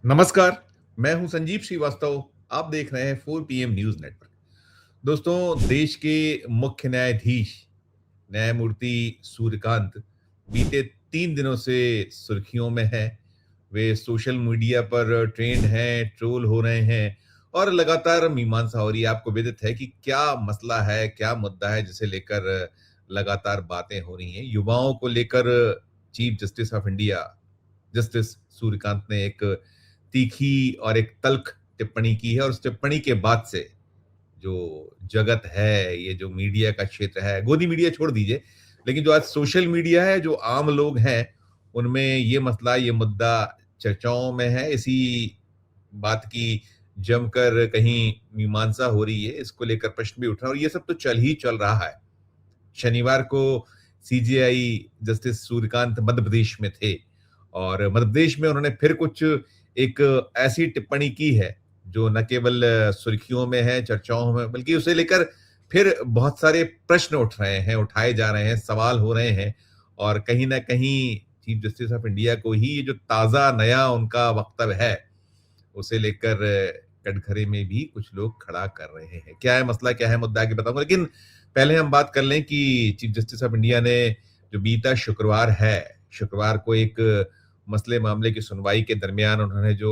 नमस्कार, मैं हूं संजीव श्रीवास्तव। आप देख रहे हैं 4 पीएम न्यूज़ नेटवर्क। दोस्तों, देश के मुख्य न्यायाधीश न्यायमूर्ति सूर्यकांत बीते 3 दिनों से सुर्खियों में हैं। वे सोशल मीडिया पर ट्रेंड हैं, ट्रोल हो रहे हैं और लगातार मीमांसा हो रही है। आपको विदित है कि क्या मसला है, क्या मुद्दा है जिसे लेकर लगातार बातें हो रही हैं। युवाओं को लेकर chief justice of India justice Suryakant ने एक तीखी और एक तल्ख टिप्पणी की है और उस टिप्पणी के बाद से जो जगत है, ये जो मीडिया का क्षेत्र है, गोदी मीडिया छोड़ दीजिए, लेकिन जो आज सोशल मीडिया है, जो आम लोग हैं, उनमें ये मसला, ये मुद्दा चर्चाओं में है। इसी बात की जमकर कहीं मीमांसा हो रही है, इसको लेकर प्रश्न भी उठ रहा है और ये सब तो चल ही चल रहा है। शनिवार को सीजेआई जस्टिस सूर्यकांत मध्य प्रदेश में थे और मध्य प्रदेश में उन्होंने फिर कुछ एक ऐसी टिप्पणी की है जो न केवल सुर्खियों में है, चर्चाओं में, बल्कि उसे लेकर फिर बहुत सारे प्रश्न उठ रहे हैं, उठाए जा रहे हैं, सवाल हो रहे हैं और कहीं न कहीं चीफ जस्टिस ऑफ इंडिया को ही ये जो ताज़ा नया उनका वक्तव्य है, उसे लेकर कटघरे में भी कुछ लोग खड़ा कर रहे हैं। क्या है मसला, क्या है मुद्दा, आगे बताऊंगा, लेकिन पहले हम बात कर लें कि चीफ जस्टिस ऑफ इंडिया ने जो बीता शुक्रवार है, शुक्रवार को एक मसले मामले की सुनवाई के दरमियान उन्होंने जो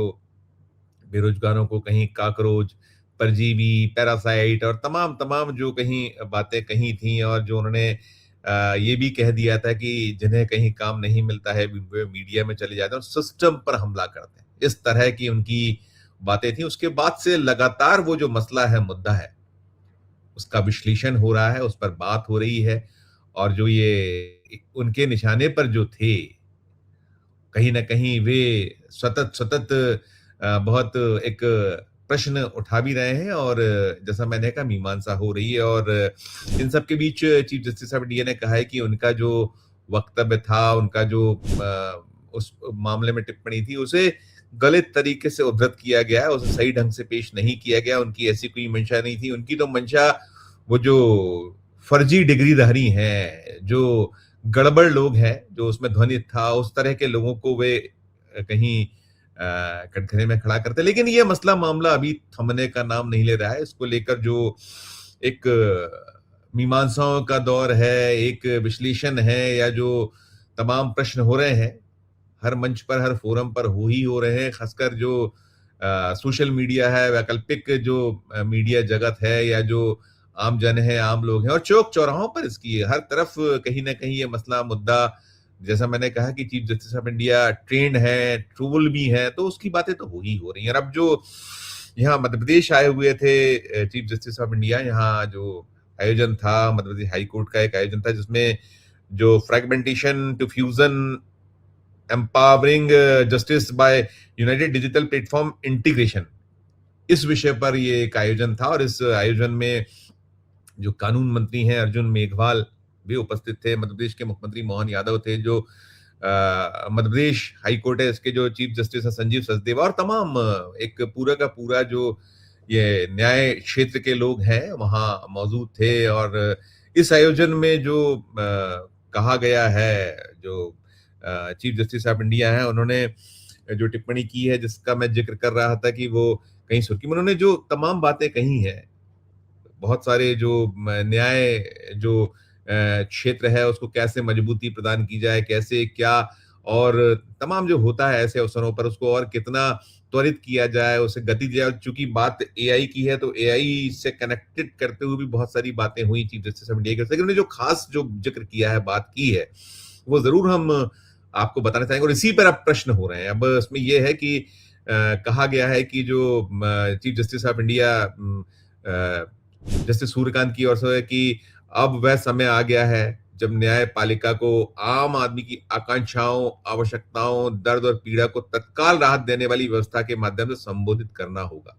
बेरोजगारों को कहीं कॉकरोच, परजीवी, पैरासाइट और तमाम तमाम जो कहीं बातें कही थी और जो उन्होंने ये भी कह दिया था कि जिन्हें कहीं काम नहीं मिलता है वे मीडिया में चले जाते हैं और सिस्टम पर हमला करते हैं, इस तरह की उनकी बातें थी। उसके बाद से लगातार वो जो मसला है, मुद्दा है, उसका विश्लेषण हो रहा है, उस पर बात हो रही है और जो ये उनके निशाने पर जो थे, कहीं न कहीं वे सतत सतत बहुत एक प्रश्न उठा भी रहे हैं और जैसा मैंने कहा मीमांसा हो रही है और इन सब के बीच चीफ जस्टिस ऑफ इंडिया ने कहा है कि उनका जो वक्तव्य था, उनका जो उस मामले में टिप्पणी थी, उसे गलत तरीके से उद्धृत किया गया है, उसे सही ढंग से पेश नहीं किया गया। उनकी ऐसी कोई मंशा नहीं थी। उनकी तो मंशा वो जो फर्जी डिग्रीधारी हैं, जो गड़बड़ लोग हैं, जो उसमें ध्वनित था, उस तरह के लोगों को वे कहीं कटघरे में खड़ा करते। लेकिन ये मसला मामला अभी थमने का नाम नहीं ले रहा है। इसको लेकर जो एक मीमांसाओं का दौर है, एक विश्लेषण है या जो तमाम प्रश्न हो रहे हैं, हर मंच पर, हर फोरम पर हो रहे हैं। खासकर जो सोशल मीडिया है, वैकल्पिक जो मीडिया जगत है या जो आम जन है, आम लोग हैं और चौक चौराहों पर इसकी हर तरफ कहीं न कहीं ये मसला मुद्दा, जैसा मैंने कहा कि chief justice of India trend है, ट्रूल भी है, तो उसकी बातें तो हो ही हो रही हैं। और अब जो यहाँ मध्य प्रदेश आए हुए थे चीफ जस्टिस ऑफ इंडिया, यहाँ जो आयोजन था, मध्य प्रदेश हाई कोर्ट का एक आयोजन था जिसमें जो fragmentation to fusion empowering justice by united digital platform integration, इस विषय पर ये एक आयोजन था और इस आयोजन में जो कानून मंत्री हैं अर्जुन मेघवाल भी उपस्थित थे, मध्य प्रदेश के मुख्यमंत्री मोहन यादव थे, जो मध्य प्रदेश हाई कोर्ट है इसके जो चीफ जस्टिस है संजीव सचदेवा और तमाम एक पूरा का पूरा जो ये न्याय क्षेत्र के लोग हैं वहां मौजूद थे। और इस आयोजन में जो कहा गया है, जो चीफ जस्टिस ऑफ इंडिया है, उन्होंने जो टिप्पणी की है जिसका मैं जिक्र कर रहा था कि वो कहीं सुर्खी में, उन्होंने जो तमाम बातें कही हैं, बहुत सारे जो न्याय जो क्षेत्र है उसको कैसे मजबूती प्रदान की जाए, कैसे क्या, और तमाम जो होता है ऐसे अवसरों पर उसको और कितना त्वरित किया जाए, उसे गति दी जाए। चूंकि बात एआई की है तो एआई से कनेक्टेड करते हुए भी बहुत सारी बातें हुई चीफ जस्टिस ऑफ इंडिया की, लेकिन उन्होंने जो खास जो जिक्र किया है, बात की है, वो जरूर हम आपको बताना चाहेंगे और इसी पर अब प्रश्न हो रहे हैं। अब इसमें यह है कि कहा गया है कि जो chief justice of India justice Suryakant की ओर से है कि अब वह समय आ गया है जब न्यायपालिका को आम आदमी की आकांक्षाओं, आवश्यकताओं, दर्द और पीड़ा को तत्काल राहत देने वाली व्यवस्था के माध्यम से संबोधित करना होगा।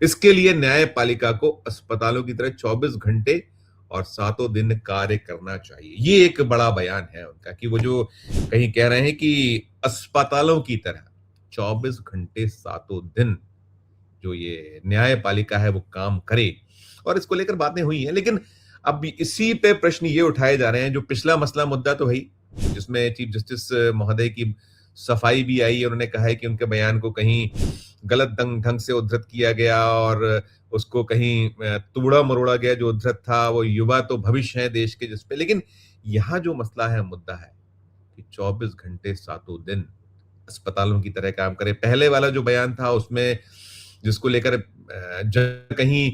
इसके लिए न्यायपालिका को अस्पतालों की तरह 24 घंटे और सातों दिन कार्य करना चाहिए। ये एक बड़ा बयान है उनका कि वो जो कहीं कह रहे हैं कि अस्पतालों की तरह 24 घंटे सातों दिन जो ये न्यायपालिका है वो काम करे, और इसको लेकर बातें हुई हैं। लेकिन अब इसी पे प्रश्न ये उठाए जा रहे हैं, जो पिछला मसला मुद्दा तो है ही, जिसमें चीफ जस्टिस महोदय की सफाई भी आई। उन्होंने कहा है कि उनके बयान को कहीं गलत ढंग से उद्धृत किया गया और उसको कहीं तोड़ा मरोड़ा गया। जो उद्धृत था वो युवा तो भविष्य है देश के, जिसपे लेकिन यहाँ जो मसला है, मुद्दा है कि 24 घंटे सातों दिन अस्पतालों की तरह काम करें। पहले वाला जो बयान था उसमें जिसको लेकर कहीं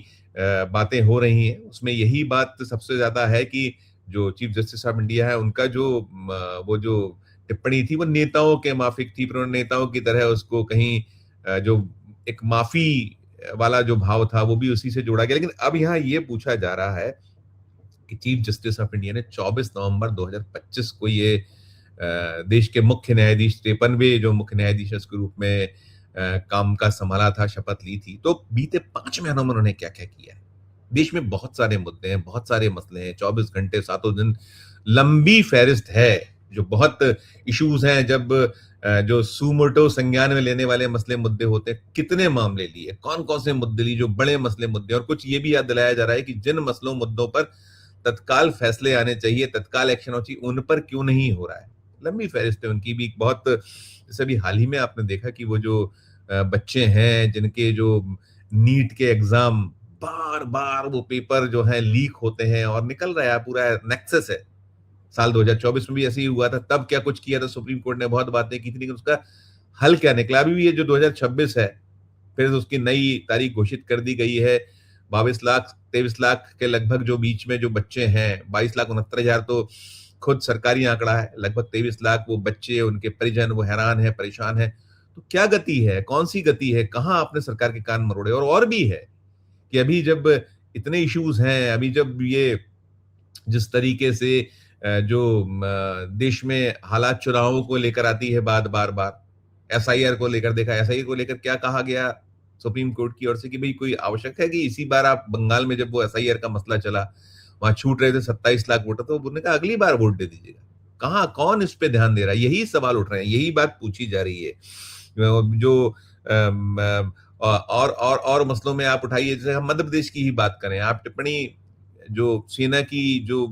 बातें हो रही हैं, उसमें यही बात सबसे ज्यादा है कि जो चीफ जस्टिस ऑफ इंडिया है उनका जो वो जो टिप्पणी थी वो नेताओं के माफिक थी। पर उन्होंने नेताओं की तरह उसको कहीं जो एक माफी वाला जो भाव था वो भी उसी से जोड़ा गया। लेकिन अब यहाँ ये पूछा जा रहा है कि चीफ जस्टिस ऑफ इंडिया ने 24 नवंबर 2025 को ये देश के मुख्य न्यायाधीश 53वें जो मुख्य न्यायाधीश के रूप में काम का संभाला था, शपथ ली थी। तो बीते 5 महीनों में उन्होंने क्या क्या किया है? देश में बहुत सारे मुद्दे हैं, बहुत सारे मसले हैं। 24 घंटे सातों दिन लंबी फहरिस्त है, जो बहुत इश्यूज हैं। जब जो सुमोटो संज्ञान में लेने वाले मसले मुद्दे होते हैं, कितने मामले लिए, कौन कौन से मुद्दे लिए, जो बड़े मसले मुद्दे। और कुछ ये भी याद दिलाया जा रहा है कि जिन मसलों मुद्दों पर तत्काल फैसले आने चाहिए, तत्काल एक्शन हो चाहिए, उन पर क्यों नहीं हो रहा है। लंबी फहरिस्त है उनकी भी। बहुत जैसे अभी हाल ही में आपने देखा कि वो जो बच्चे हैं जिनके जो नीट के एग्जाम बार बार वो पेपर जो है लीक होते हैं और निकल रहा है, पूरा नेक्सस है। साल 2024 में भी ऐसे ही हुआ था। तब क्या कुछ किया था, सुप्रीम कोर्ट ने बहुत बातें की थी, लेकिन उसका हल क्या निकला? अभी भी ये जो 2026 है, फिर उसकी नई तारीख घोषित कर दी गई है। 22 लाख 23 लाख के लगभग जो बीच में जो बच्चे हैं, 22,69,000 तो खुद सरकारी आंकड़ा है। लगभग 23 लाख वो बच्चे, उनके परिजन, वो हैरान है, परेशान है। तो क्या गति है, कौन सी गति है, कहाँ आपने सरकार के कान मरोड़े? और भी है कि अभी जब इतने इश्यूज हैं, अभी जब ये जिस तरीके से जो देश में हालात चुनावों को लेकर आती है बात, बार बार एसआईआर को लेकर देखा। एसआईआर को लेकर क्या कहा गया सुप्रीम कोर्ट की ओर से कि भाई कोई आवश्यक है कि इसी बार आप बंगाल में जब वो एसआईआर का मसला चला, वहां छूट रहे थे 27 लाख वोटर, तो उन्होंने कहा अगली बार वोट दे दीजिएगा। कहाँ, कौन इस पे ध्यान दे रहा है? यही सवाल उठ रहे हैं, यही बात पूछी जा रही है। जो और मसलों में आप उठाइए, जैसे हम मध्य प्रदेश की ही बात करें, आप टिप्पणी जो सेना की जो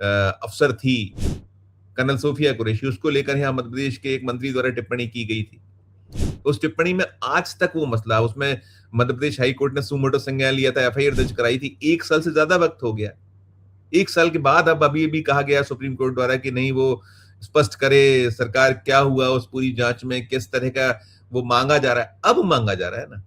अफसर थी कर्नल सोफिया कुरैशी, उसको लेकर यहाँ मध्य प्रदेश के एक मंत्री द्वारा टिप्पणी की गई थी। उस टिप्पणी में आज तक वो मसला, उसमें मध्य प्रदेश हाई कोर्ट ने सुमोटो संज्ञान लिया था, एफआईआर दर्ज कराई थी। 1 साल से ज्यादा वक्त हो गया। 1 साल के बाद अब अभी भी कहा गया सुप्रीम कोर्ट द्वारा कि नहीं, वो स्पष्ट करे सरकार क्या हुआ उस पूरी जांच में, किस तरह का वो मांगा जा रहा है। अब मांगा जा रहा है ना।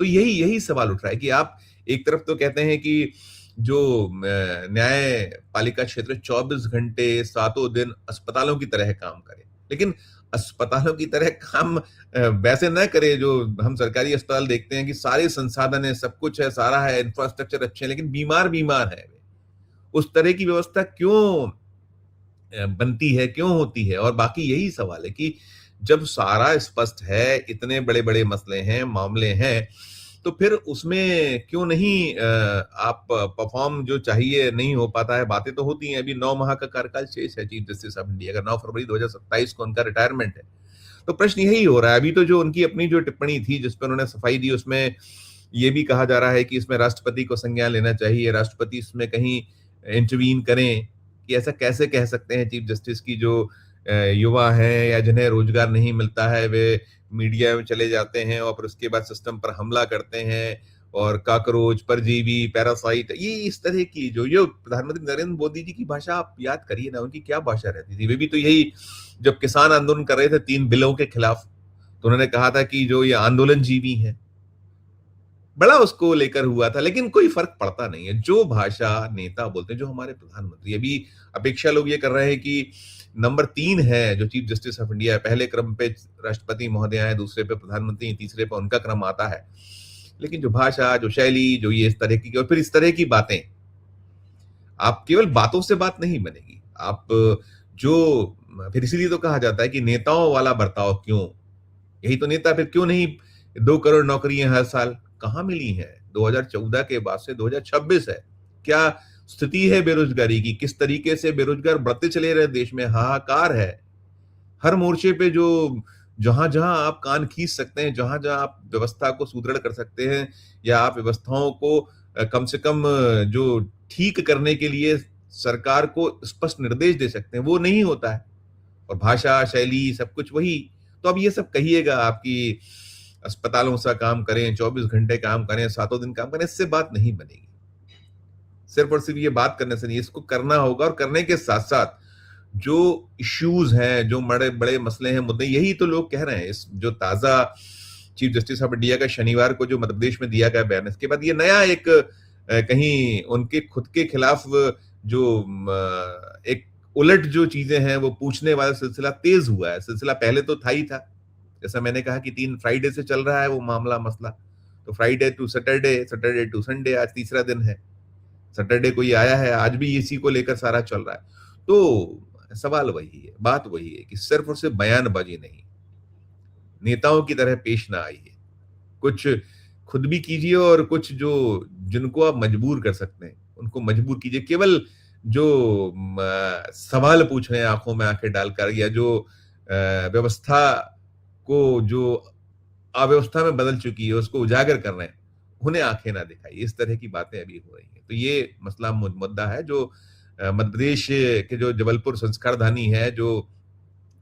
तो यही यही सवाल उठ रहा है कि आप एक तरफ तो कहते हैं कि जो न्यायपालिका क्षेत्र 24 घंटे सातों दिन अस्पतालों की तरह काम करे, लेकिन अस्पतालों की तरह काम वैसे न करे जो हम सरकारी अस्पताल देखते हैं कि सारे संसाधन है, सब कुछ है, सारा है, इंफ्रास्ट्रक्चर अच्छे हैं, लेकिन बीमार बीमार है। उस तरह की व्यवस्था क्यों बनती है, क्यों होती है? और बाकी यही सवाल है कि जब सारा स्पष्ट है, इतने बड़े बड़े मसले हैं, मामले हैं, तो फिर उसमें क्यों नहीं आप परफॉर्म जो चाहिए नहीं हो पाता है? बातें तो होती हैं। अभी 9 माह का कार्यकाल शेष है चीफ जस्टिस ऑफ इंडिया का। 9 फरवरी 2027 को उनका रिटायरमेंट है। तो प्रश्न यही हो रहा है। अभी तो जो उनकी अपनी जो टिप्पणी थी जिस पर उन्होंने सफाई दी, उसमें ये भी कहा जा रहा है कि इसमें राष्ट्रपति को संज्ञान लेना चाहिए, राष्ट्रपति इसमें कहीं इंटरवीन करें। कि ऐसा कैसे कह सकते हैं चीफ जस्टिस की जो युवा हैं या जिन्हें रोजगार नहीं मिलता है, वे मीडिया में चले जाते हैं और फिर उसके बाद सिस्टम पर हमला करते हैं और काकरोच, परजीवी, पैरासाइट, ये इस तरह की जो प्रधानमंत्री नरेंद्र मोदी जी की भाषा आप याद करिए ना, उनकी क्या भाषा रहती थी। वे भी तो यही, जब किसान आंदोलन कर रहे थे 3 बिलों के खिलाफ, तो उन्होंने कहा था कि जो ये आंदोलन जीवी है, बड़ा उसको लेकर हुआ था। लेकिन कोई फर्क पड़ता नहीं है। जो भाषा नेता बोलते हैं, जो हमारे प्रधानमंत्री, अभी अपेक्षा लोग ये कर रहे हैं कि नंबर 3 है जो चीफ जस्टिस ऑफ इंडिया है, पहले क्रम पे राष्ट्रपति महोदय है, दूसरे पे प्रधानमंत्री, तीसरे पे उनका क्रम आता है। लेकिन जो भाषा, जो शैली, जो ये इस तरह की, और फिर इस तरह की बातें, आप केवल बातों से बात नहीं बनेगी। आप जो फिर इसीलिए तो कहा जाता है कि नेताओं वाला बर्ताव क्यों? यही तो नेता, फिर क्यों नहीं 2 करोड़ नौकरियां हर साल कहाँ मिली हैं? 2014 के बाद से 2026 है। क्या स्थिति है बेरोजगारी की? किस तरीके से बेरोजगार बढ़ते चले रहे देश में, हाहाकार है। हर मोर्चे पे जो जहां जहां आप कान खींच सकते हैं, जहां जहां आप व्यवस्था को सुदृढ़ कर सकते हैं या आप व्यवस्थाओं को कम से कम जो ठीक करने के लिए सरकार को स्पष्ट निर्देश दे सकते हैं, वो नहीं होता है। और भाषा, शैली, सब कुछ वही तो अब ये सब कहिएगा आपकी अस्पतालों सा काम करें, 24 घंटे काम करें, सातों दिन काम करें, इससे बात नहीं बनेगी। सिर्फ और सिर्फ ये बात करने से नहीं, इसको करना होगा और करने के साथ-साथ जो इश्यूज हैं, जो बड़े-बड़े मसले हैं, मुद्दे, यही तो लोग कह रहे हैं। इस जो ताज़ा चीफ जस्टिस ऑफ इंडिया का शनिवार को जो मध्य प्रदेश में दिया गया बयान, इसके बाद ये नया एक कहीं उनके खुद के खिलाफ जो एक उलट जो चीजें हैं वो पूछने वाला सिलसिला तेज हुआ है। सिलसिला पहले तो था ही था, जैसा मैंने कहा कि 3 फ्राइडे से चल रहा है वो मामला मसला। तो Friday to Saturday, Saturday to Sunday, आज तीसरा दिन है। सैटरडे को ये आया है, आज भी इसी को लेकर सारा चल रहा है। तो सवाल वही है, बात वही है कि सिर्फ और सिर्फ बयानबाजी नहीं, नेताओं की तरह पेश ना आइए। कुछ खुद भी कीजिए और कुछ जो जिनको आप मजबूर कर सकते हैं, उनको मजबूर कीजिए। केवल जो सवाल पूछ रहे हैं आंखों में आंखें डालकर, या जो व्यवस्था को जो अव्यवस्था में बदल चुकी है उसको उजागर कर रहे हैं, उन्हें आंखें ना दिखाइए। इस तरह की बातें अभी हो रही हैं। तो ये मसला मुद्दा है जो मध्य प्रदेश के जो जबलपुर संस्कारधानी है, जो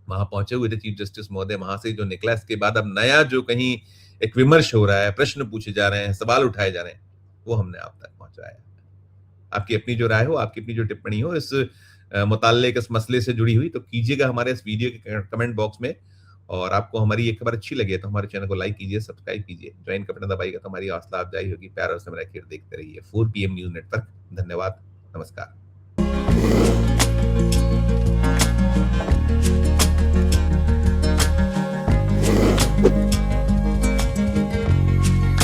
वहां पहुंचे हुए थे चीफ जस्टिस महोदय, वहां से जो निकला, इसके बाद अब नया जो कहीं एक विमर्श हो रहा है, प्रश्न पूछे जा रहे हैं, सवाल उठाए जा रहे हैं, वो हमने आप तक पहुंचाया। आपकी अपनी जो राय हो, आपकी अपनी जो टिप्पणी हो इस मुताल्लिक इस मसले से जुड़ी हुई, तो कीजिएगा हमारे इस वीडियो के कमेंट बॉक्स में। और आपको हमारी ये खबर अच्छी लगी है तो हमारे चैनल को लाइक कीजिए, सब्सक्राइब कीजिए, ज्वाइन का बटन दबाइएगा तो हमारी हौसला अफजाई होगी। प्यार और समय रखिए, देखते रहिए 4 PM न्यूज नेटवर्क। धन्यवाद, नमस्कार।